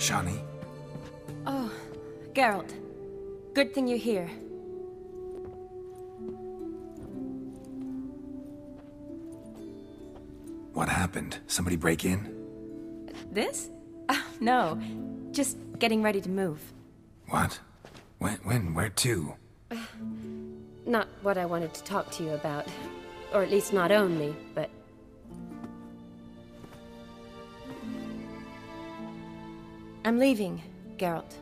Shawnee? Oh, Geralt. Good thing you're here. What happened? Somebody break in? This? No. Just getting ready to move. What? When? Where to? Not what I wanted to talk to you about. Or at least not only, but... I'm leaving, Geralt.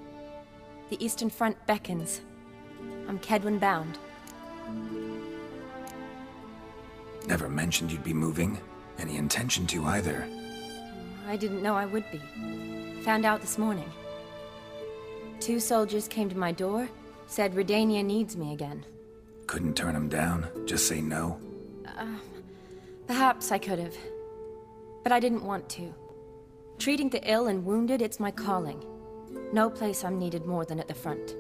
The Eastern Front beckons. I'm Kedwin bound. Never mentioned you'd be moving. Any intention to either. I didn't know I would be. Found out this morning. 2 soldiers came to my door, said Redania needs me again. Couldn't turn them down? Just say no? Perhaps I could have. But I didn't want to. Treating the ill and wounded, it's my calling. No place I'm needed more than at the front.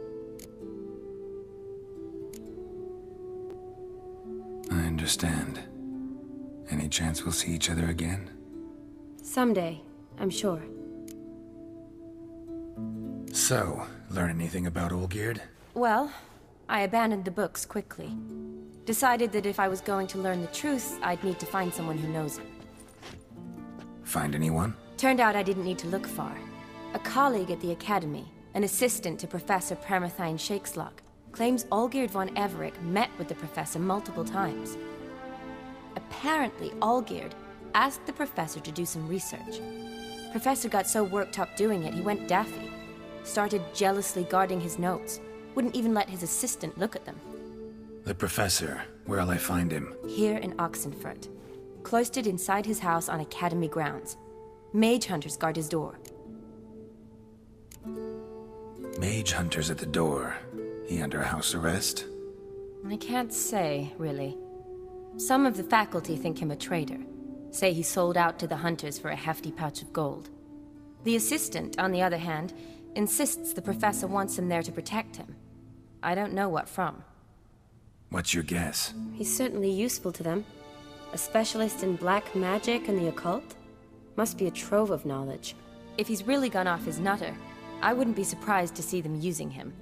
I understand. Any chance we'll see each other again? someday, I'm sure. So, learn anything about Olgierd? Well, I abandoned the books quickly. Decided that if I was going to learn the truth, I'd need to find someone who knows it. Find anyone? Turned out I didn't need to look far. A colleague at the Academy, an assistant to Professor Permathine Shakeslok, claims Olgierd von Everec met with the professor multiple times. Apparently, Olgierd asked the professor to do some research. Professor got so worked up doing it, he went daffy. Started jealously guarding his notes. Wouldn't even let his assistant look at them. The professor. Where'll I find him? Here in Oxenfurt. Cloistered inside his house on Academy grounds. Mage hunters guard his door. Mage hunters at the door. He under house arrest? I can't say, really. Some of the faculty think him a traitor. Say he sold out to the hunters for a hefty pouch of gold. The assistant, on the other hand, insists the professor wants him there to protect him. I don't know what from. What's your guess? He's certainly useful to them. A specialist in black magic and the occult? Must be a trove of knowledge. If he's really gone off his nutter, I wouldn't be surprised to see them using him.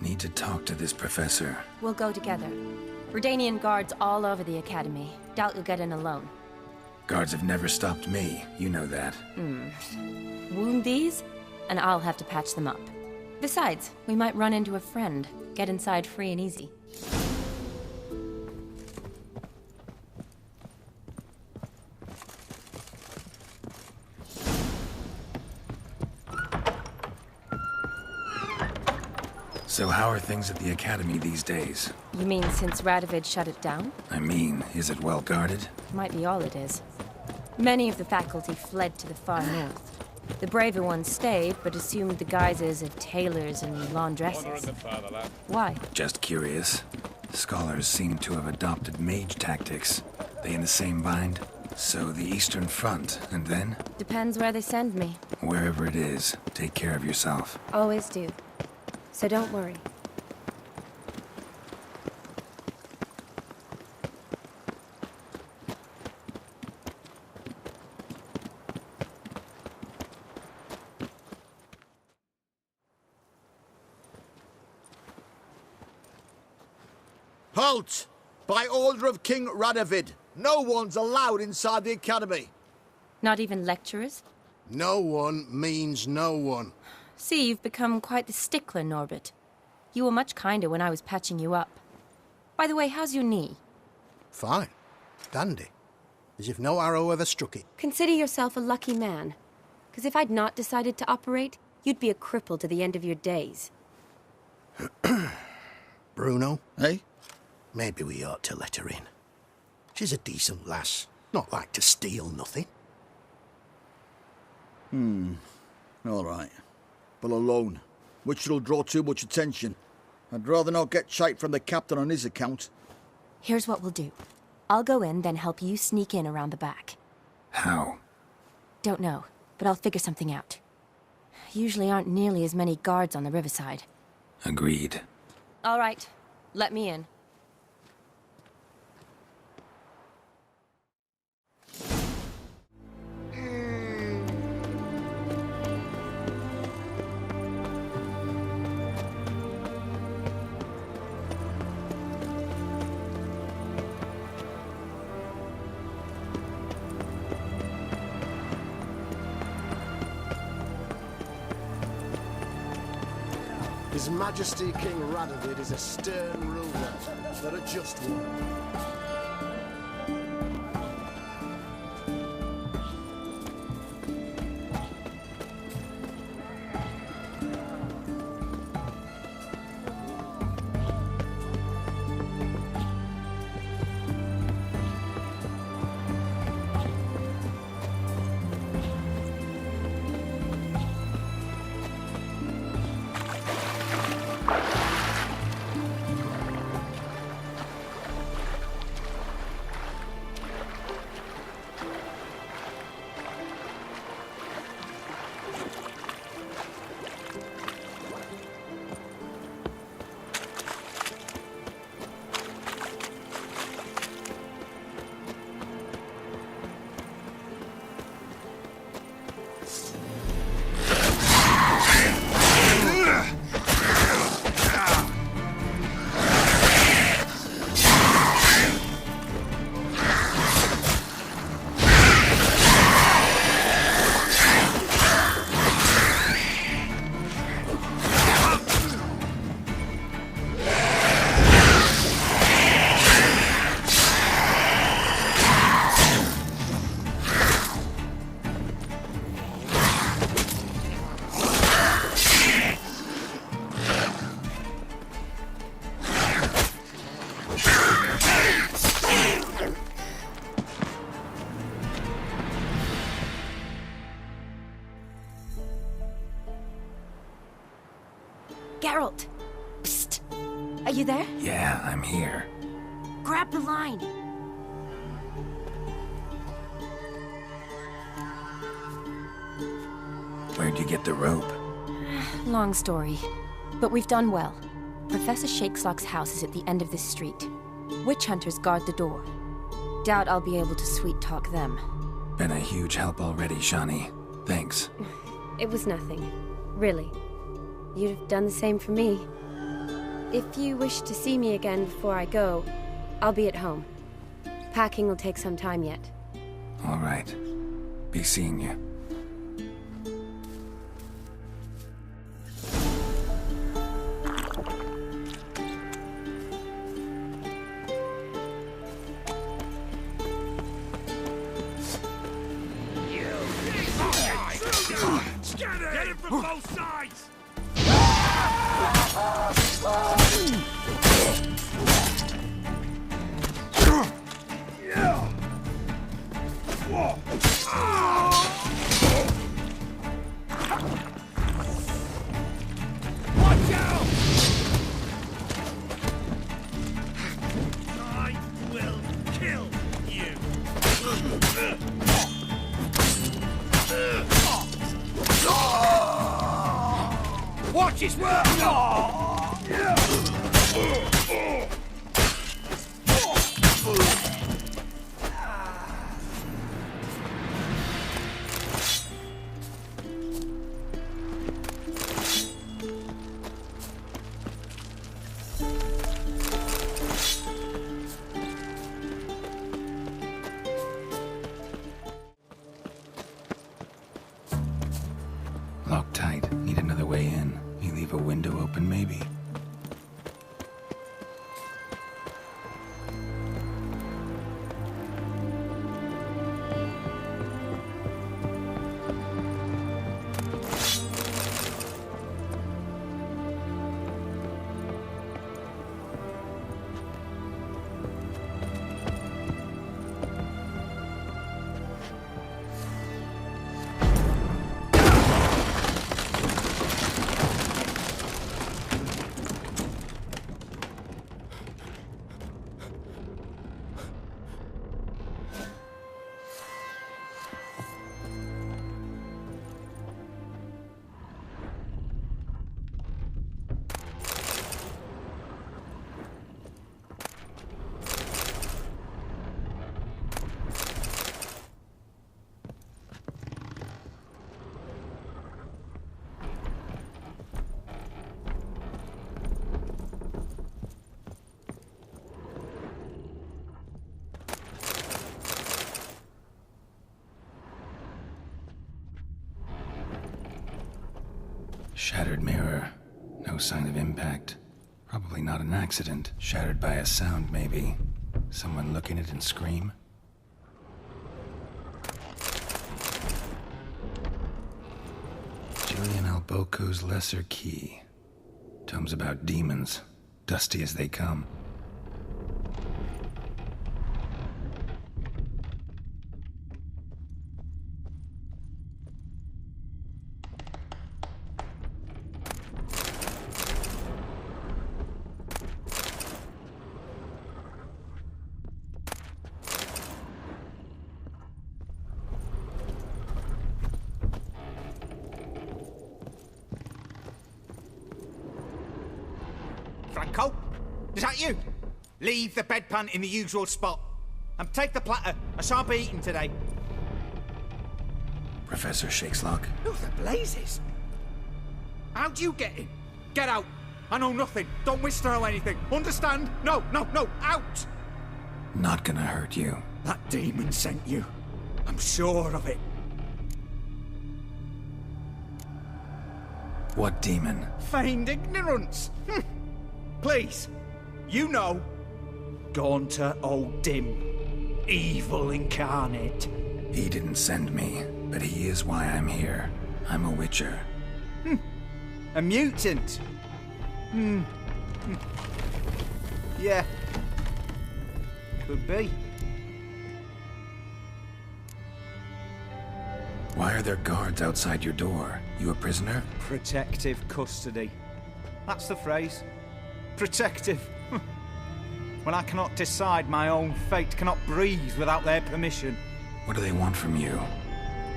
Need to talk to this professor. We'll go together. Redanian guards all over the Academy. Doubt you'll get in alone. Guards have never stopped me. You know that. Wound these, and I'll have to patch them up. Besides, we might run into a friend. Get inside free and easy. So how are things at the Academy these days? You mean since Radovid shut it down? I mean, is it well guarded? Might be all it is. Many of the faculty fled to the far north. The braver ones stayed, but assumed the guises of tailors and laundresses. Why? Just curious. Scholars seem to have adopted mage tactics. They in the same bind? So the Eastern Front, and then? Depends where they send me. Wherever it is, take care of yourself. Always do. So don't worry. Halt! By order of King Radovid, no one's allowed inside the Academy. Not even lecturers? No one means no one. See, you've become quite the stickler, Norbert. You were much kinder when I was patching you up. By the way, how's your knee? Fine. Dandy. As if no arrow ever struck it. Consider yourself a lucky man. Because if I'd not decided to operate, you'd be a cripple to the end of your days. Bruno? Eh? Maybe we ought to let her in. She's a decent lass. Not like to steal nothing. All right. But alone, which will draw too much attention. I'd rather not get shite from the captain on his account. Here's what we'll do. I'll go in, then help you sneak in around the back. How? Don't know, but I'll figure something out. Usually aren't nearly as many guards on the riverside. Agreed. All right, let me in. His Majesty King Radovid is a stern ruler, but a just one. Geralt! Psst! Are you there? Yeah, I'm here. Grab the line! Where'd you get the rope? Long story. But we've done well. Professor Shakeslock's house is at the end of this street. Witch hunters guard the door. Doubt I'll be able to sweet-talk them. Been a huge help already, Shani. Thanks. It was nothing. Really. You'd have done the same for me. If you wish to see me again before I go, I'll be at home. Packing will take some time yet. All right. Be seeing you. Get it from both sides! Watch out! I will kill you! Watch his work! Locked tight. Need another way in. You leave a window open, maybe? Shattered mirror. No sign of impact. Probably not an accident. Shattered by a sound, maybe. Someone look in it and scream? Julian Alboco's Lesser Key. Tomes about demons. Dusty as they come. Franco? Is that you? Leave the bedpan in the usual spot. And take the platter. I shan't be eating today. Professor Shakeslock? Who the blazes? How'd you get in? Get out. I know nothing. Don't wish to know anything. Understand? No, no, no. Out! Not gonna hurt you. That demon sent you. I'm sure of it. What demon? Feigned ignorance. Please. You know. Gaunter O'Dim. Evil incarnate. He didn't send me, but he is why I'm here. I'm a witcher. A mutant. Yeah. Could be. Why are there guards outside your door? You a prisoner? Protective custody. That's the phrase. Protective. When I cannot decide my own fate, cannot breathe without their permission. What do they want from you?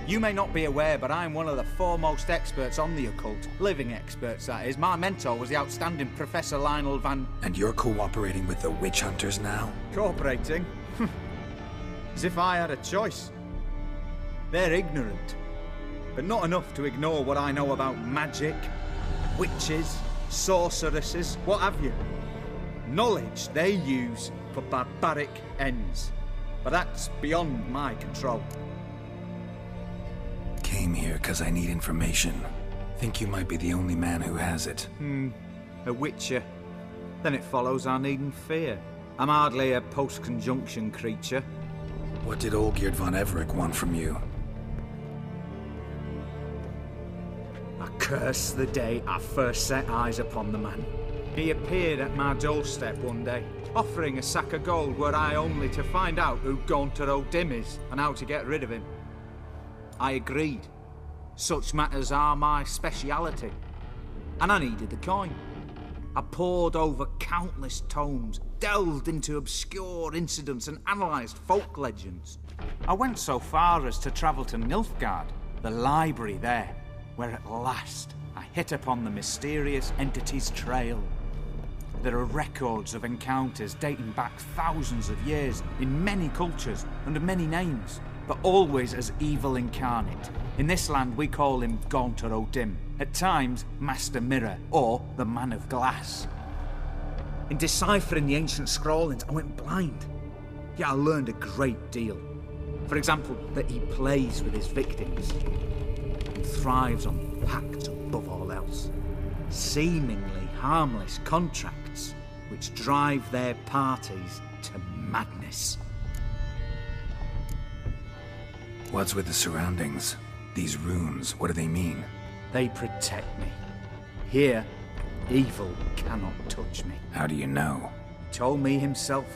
You may not be aware, but I'm one of the foremost experts on the occult. Living experts, that is. My mentor was the outstanding Professor Lionel Van... And you're cooperating with the witch hunters now? Cooperating? As if I had a choice. They're ignorant, but not enough to ignore what I know about magic, witches, sorceresses, what have you. Knowledge they use for barbaric ends. But that's beyond my control. Came here because I need information. Think you might be the only man who has it. A witcher. Then it follows I needn't fear. I'm hardly a post-conjunction creature. What did Olgierd von Everec want from you? I curse the day I first set eyes upon the man. He appeared at my doorstep one day, offering a sack of gold were I only to find out who Gaunter O'Dim is and how to get rid of him. I agreed. Such matters are my speciality. And I needed the coin. I pored over countless tomes, delved into obscure incidents and analysed folk legends. I went so far as to travel to Nilfgaard, the library there, where at last I hit upon the mysterious entity's trail. There are records of encounters dating back thousands of years in many cultures under many names, but always as evil incarnate. In this land we call him Gaunter O'Dim, at times Master Mirror or the Man of Glass. In deciphering the ancient scrawlings I went blind, yet I learned a great deal. For example, that he plays with his victims and thrives on pacts above all else. Seemingly harmless contracts which drive their parties to madness. What's with the surroundings? These runes, what do they mean? They protect me. Here, evil cannot touch me. How do you know? He told me himself.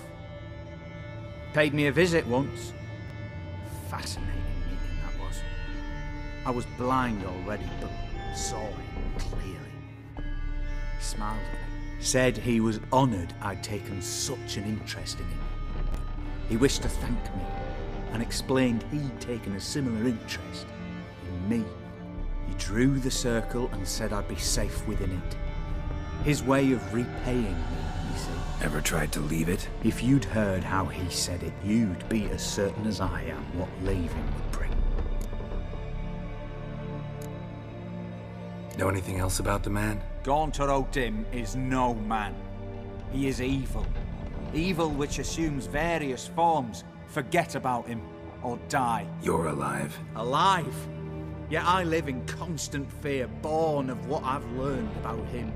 Paid me a visit once. Fascinating meeting that was. I was blind already, but saw him clearly. He smiled at me, said he was honoured I'd taken such an interest in him. He wished to thank me, and explained he'd taken a similar interest in me. He drew the circle and said I'd be safe within it. His way of repaying me, you see. Ever tried to leave it? If you'd heard how he said it, you'd be as certain as I am what leaving would bring. Know anything else about the man? Gaunter O'Dim is no man. He is evil. Evil which assumes various forms. Forget about him, or die. You're alive. Alive? Yet I live in constant fear, born of what I've learned about him.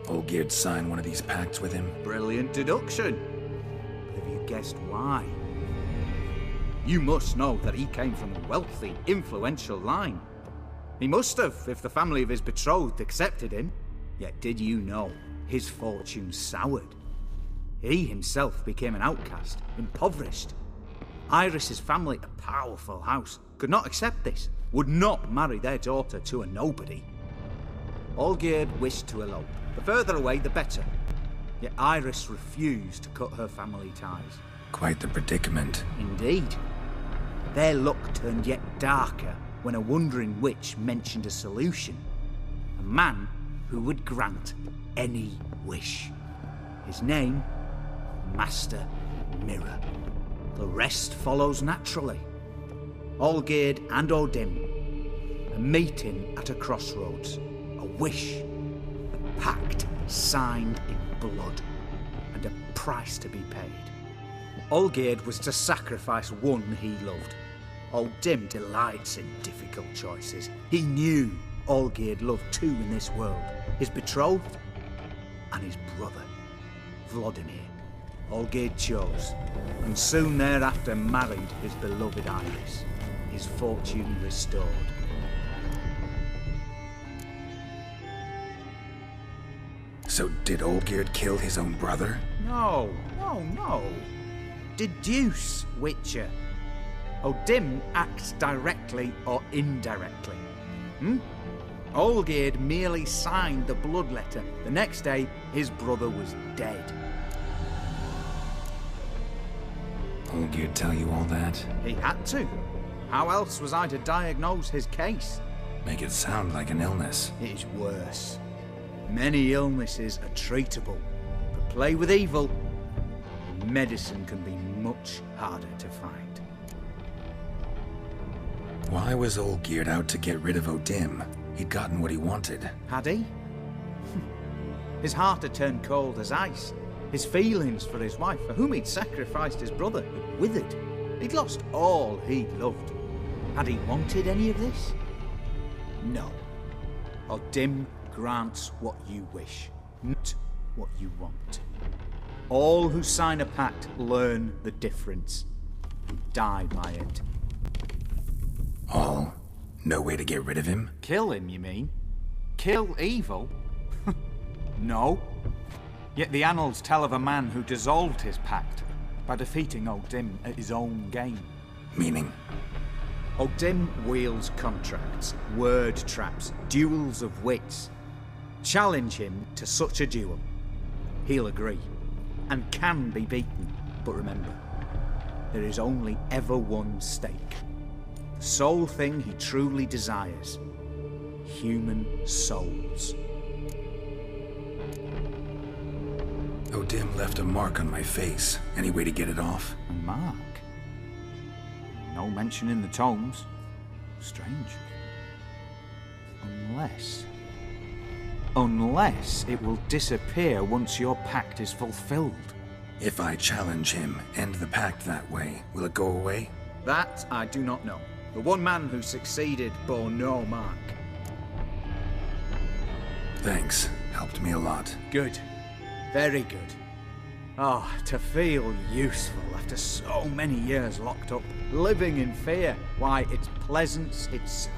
Olgierd signed one of these pacts with him? Brilliant deduction. But have you guessed why? You must know that he came from a wealthy, influential line. He must have, if the family of his betrothed accepted him. Yet did you know his fortune soured? He himself became an outcast, impoverished. Iris's family, a powerful house, could not accept this, would not marry their daughter to a nobody. Olgierd wished to elope. The further away, the better. Yet Iris refused to cut her family ties. Quite the predicament. Indeed. Their luck turned yet darker when a wandering witch mentioned a solution. A man who would grant any wish. His name, Master Mirror. The rest follows naturally. Olgierd and Odim, a meeting at a crossroads, a wish, a pact signed in blood, and a price to be paid. Olgierd was to sacrifice one he loved. Odim delights in difficult choices. He knew Olgierd loved two in this world, his betrothed and his brother, Vladimir. Olgierd chose, and soon thereafter married his beloved Iris, his fortune restored. So did Olgierd kill his own brother? No. Deduce, Witcher. Odim acts directly or indirectly. Olgierd merely signed the blood letter. The next day, his brother was dead. Olgierd tell you all that? He had to. How else was I to diagnose his case? Make it sound like an illness. It is worse. Many illnesses are treatable, but play with evil, and medicine can be much harder to find. Why was Olgierd out to get rid of Odim? He'd gotten what he wanted. Had he? His heart had turned cold as ice. His feelings for his wife, for whom he'd sacrificed his brother, had withered. He'd lost all he loved. Had he wanted any of this? No. Odim grants what you wish, not what you want. All who sign a pact learn the difference and die by it. All? No way to get rid of him? Kill him, you mean? Kill evil? No. Yet the annals tell of a man who dissolved his pact by defeating Odim at his own game. Meaning? Odim wields contracts, word traps, duels of wits. Challenge him to such a duel. He'll agree, and can be beaten. But remember, there is only ever one stake. The sole thing he truly desires. Human souls. Odim left a mark on my face. Any way to get it off? A mark? No mention in the tomes. Strange. Unless it will disappear once your pact is fulfilled. If I challenge him, end the pact that way, will it go away? That I do not know. The one man who succeeded bore no mark. Thanks. Helped me a lot. Good. Very good. Oh, to feel useful after so many years locked up, living in fear. Why, it's pleasance itself.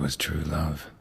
was true love.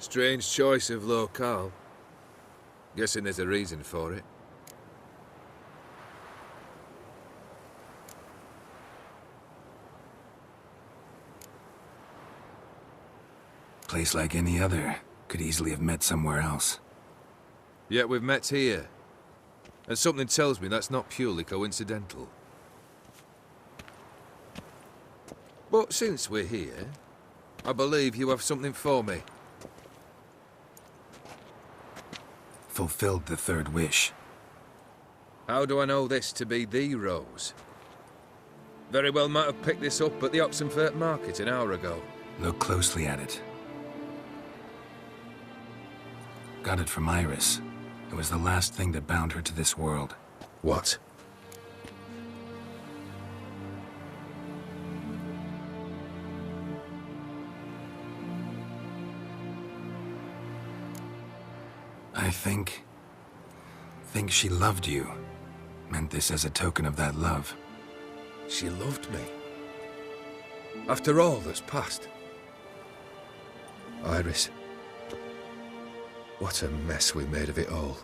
Strange choice of locale. Guessing there's a reason for it. Place like any other. Could easily have met somewhere else. Yet we've met here. And something tells me that's not purely coincidental. But since we're here, I believe you have something for me. Fulfilled the third wish. How do I know this to be the rose? Very well might have picked this up at the Oxenfurt market an hour ago. Look closely at it. Got it from Iris. It was the last thing that bound her to this world. What? I think she loved you. Meant this as a token of that love. She loved me. After all that's passed. Iris. What a mess we made of it all.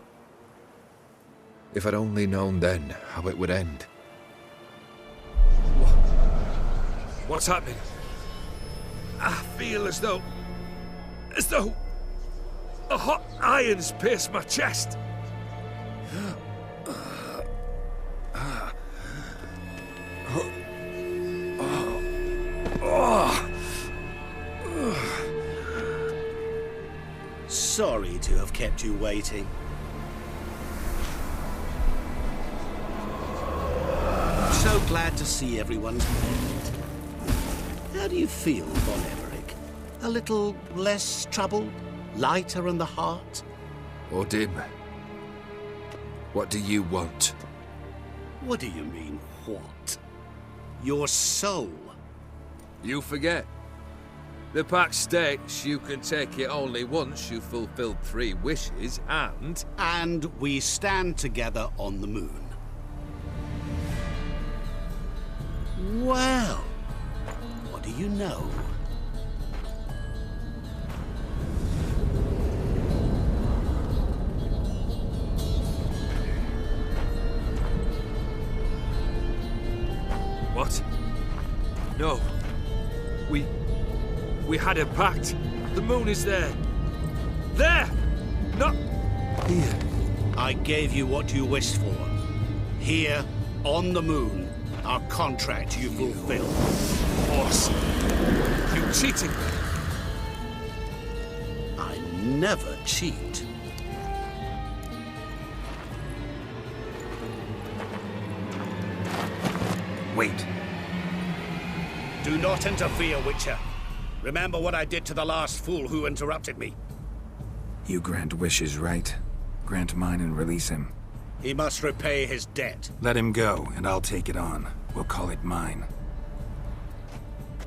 If I'd only known then how it would end. What's happening? I feel as though a hot iron's pierced my chest. Sorry to have kept you waiting. So glad to see everyone's made. How do you feel, Von Emmerich? A little less troubled? Lighter in the heart? Or dim? What do you want? What do you mean, what? Your soul. You forget. The pact states you can take it only once you've fulfilled 3 wishes, and... And we stand together on the moon. Well, what do you know? What? No. We had a pact. The moon is there. There! Not here. I gave you what you wished for. Here, on the moon, our contract you fulfilled. Boss, you cheated me. I never cheat. Wait. Do not interfere, Witcher. Remember what I did to the last fool who interrupted me. You grant wishes, right? Grant mine and release him. He must repay his debt. Let him go, and I'll take it on. We'll call it mine.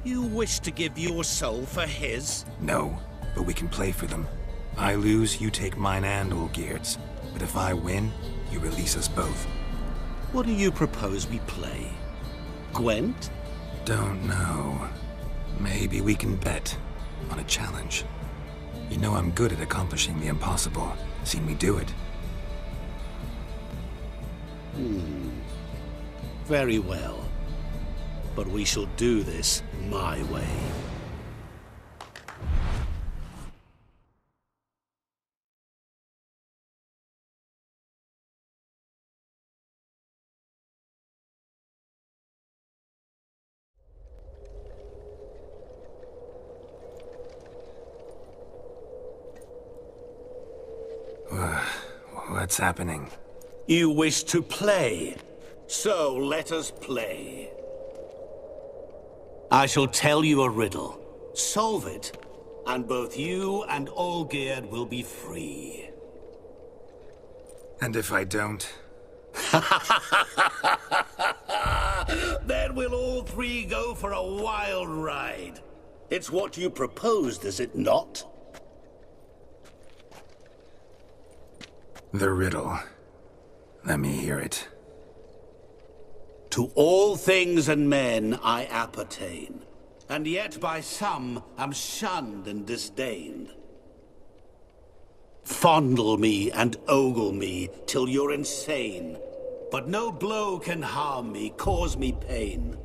You wish to give your soul for his? No, but we can play for them. I lose, you take mine and Olgierd's. But if I win, you release us both. What do you propose we play? Gwent? Don't know. Maybe we can bet. on a challenge. You know I'm good at accomplishing the impossible. Seen me do it. Very well. But we shall do this my way. What's happening? You wish to play, so let us play. I shall tell you a riddle. Solve it, and both you and Olgierd will be free. And if I don't? Then we'll all three go for a wild ride. It's what you proposed, is it not? The riddle. Let me hear it. To all things and men I appertain, and yet by some am shunned and disdained. Fondle me and ogle me till you're insane, but no blow can harm me, cause me pain.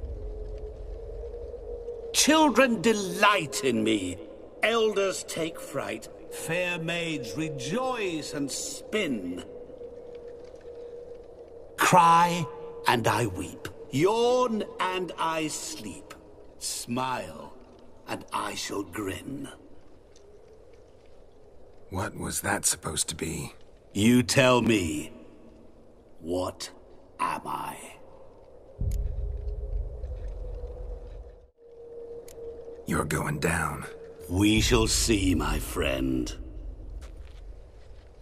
Children delight in me, elders take fright, fair maids rejoice and spin. Cry and I weep, yawn and I sleep, smile and I shall grin. What was that supposed to be? You tell me, what am I? You're going down. We shall see, my friend.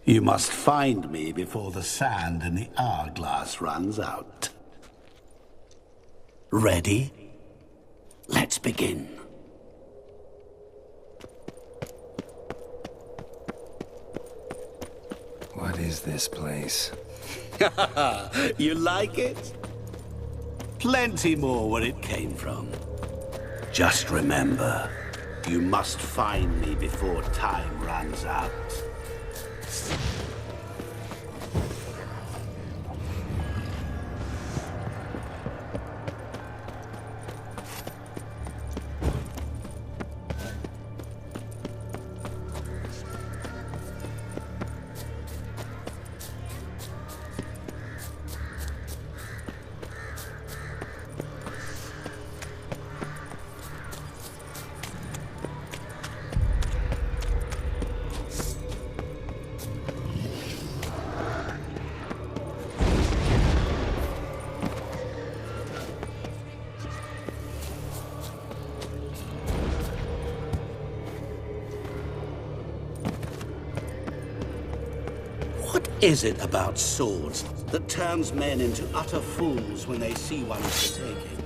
You must find me before the sand in the hourglass runs out. Ready? Let's begin. What is this place? You like it? Plenty more where it came from. Just remember, you must find me before time runs out. What is it about swords that turns men into utter fools when they see one for taking?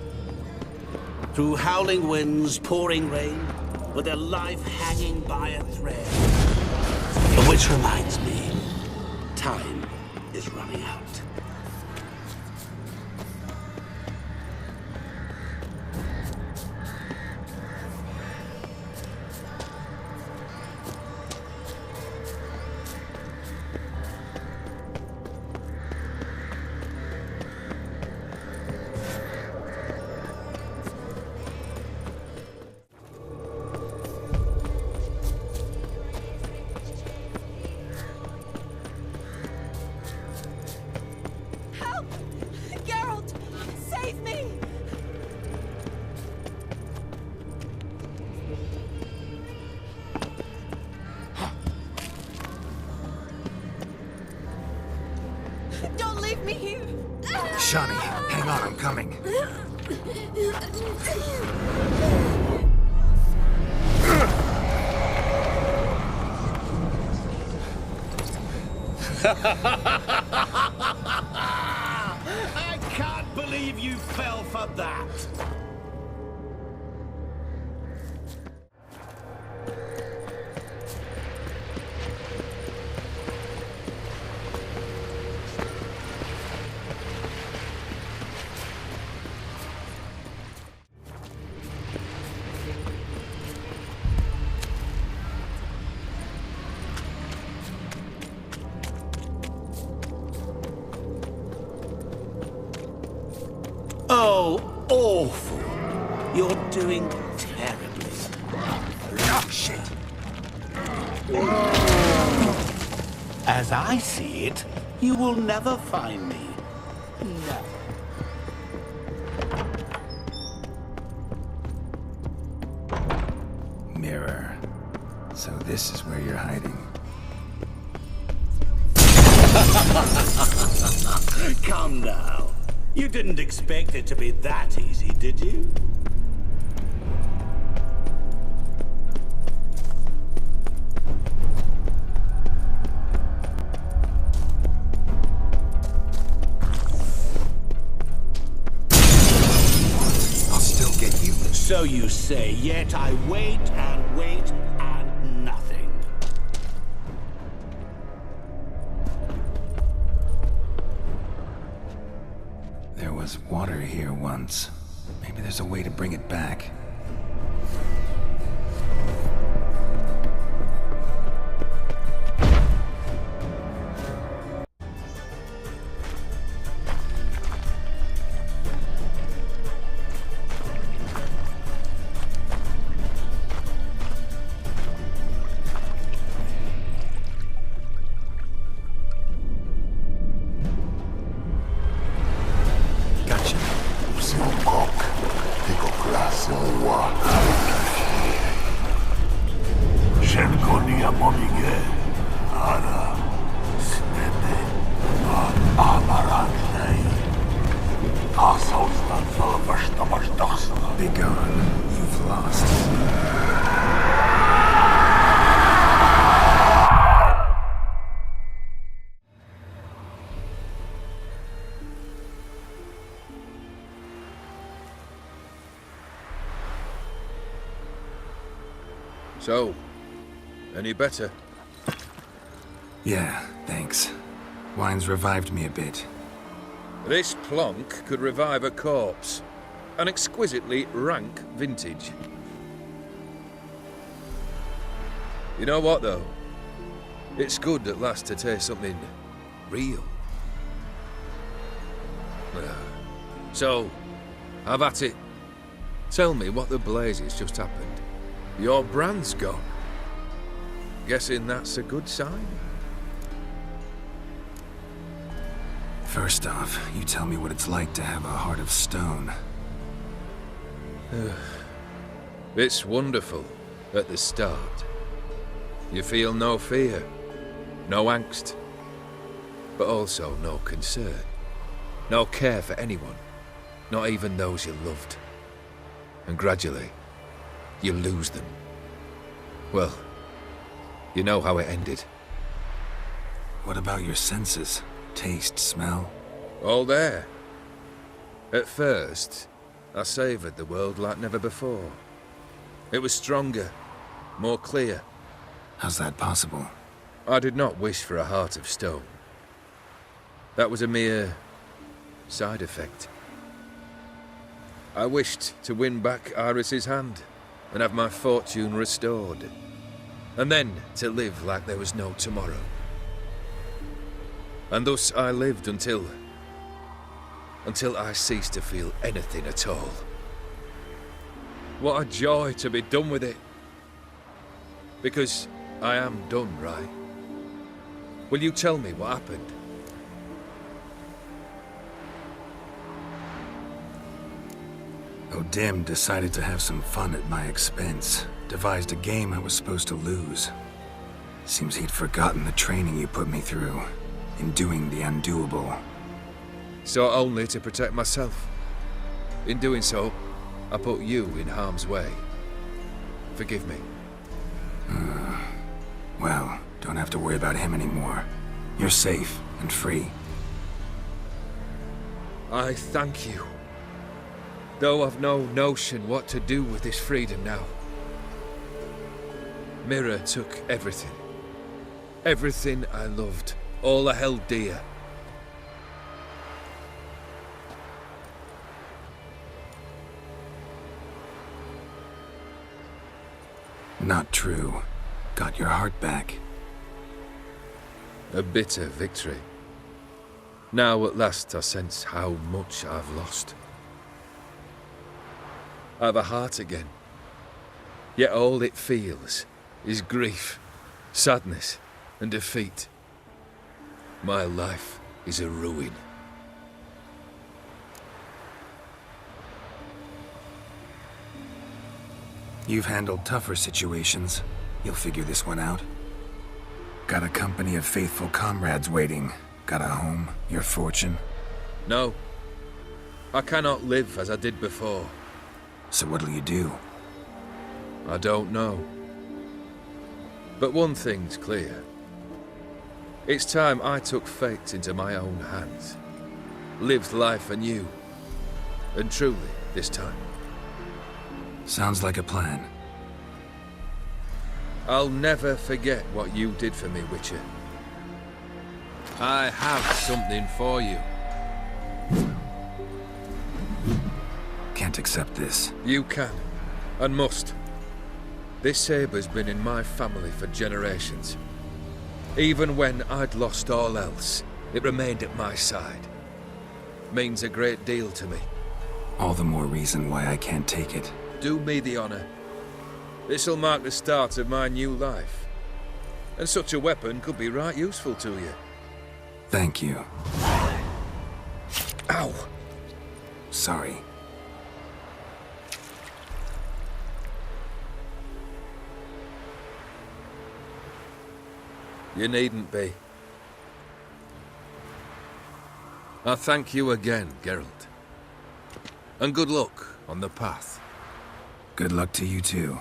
Through howling winds, pouring rain, with their life hanging by a thread. Which reminds me, time is running out. Don't leave me here! Shani, hang on, I'm coming. I can't believe you fell for that! awful. You're doing terribly. Oh, shit! As I see it, you will never find me. No. Mirror. So this is where you're hiding. Come now. You didn't expect it to be that easy, did you? I'll still get you. So you say, yet I wait and wait and nothing. There was water here once. Maybe there's a way to bring it back. Be gone. You've lost. So, any better? Yeah, thanks. Wine's revived me a bit. This plonk could revive a corpse. An exquisitely rank vintage. You know what, though? It's good at last to taste something real. So, have at it. Tell me what the blazes just happened. Your brand's gone. Guessing that's a good sign? First off, you tell me what it's like to have a heart of stone. It's wonderful at the start. You feel no fear, no angst, but also no concern, no care for anyone, not even those you loved. And gradually, you lose them. Well, you know how it ended. What about your senses? Taste, smell? All there. At first, I savoured the world like never before. It was stronger, more clear. How's that possible? I did not wish for a heart of stone. That was a mere side effect. I wished to win back Iris's hand and have my fortune restored. And then to live like there was no tomorrow. And thus I lived until I ceased to feel anything at all. What a joy to be done with it. Because I am done, right? Will you tell me what happened? O'Dim decided to have some fun at my expense. Devised a game I was supposed to lose. Seems he'd forgotten the training you put me through in doing the undoable. So only to protect myself. In doing so, I put you in harm's way. Forgive me. Well, don't have to worry about him anymore. You're safe and free. I thank you. Though I've no notion what to do with this freedom now. Mirror took everything. Everything I loved. All I held dear. Not true. Got your heart back. A bitter victory. Now at last I sense how much I've lost. have a heart again. Yet all it feels is grief, sadness, and defeat. My life is a ruin. You've handled tougher situations. You'll figure this one out. Got a company of faithful comrades waiting. Got a home, your fortune. No. I cannot live as I did before. So what'll you do? I don't know. But one thing's clear. It's time I took fate into my own hands. Lived life anew. And truly, this time. Sounds like a plan. I'll never forget what you did for me, Witcher. I have something for you. Can't accept this. You can, and must. This sabre's been in my family for generations. Even when I'd lost all else, it remained at my side. Means a great deal to me. All the more reason why I can't take it. Do me the honor. This'll mark the start of my new life. And such a weapon could be right useful to you. Thank you. Ow! Sorry. You needn't be. I thank you again, Geralt. And good luck on the path. Good luck to you too.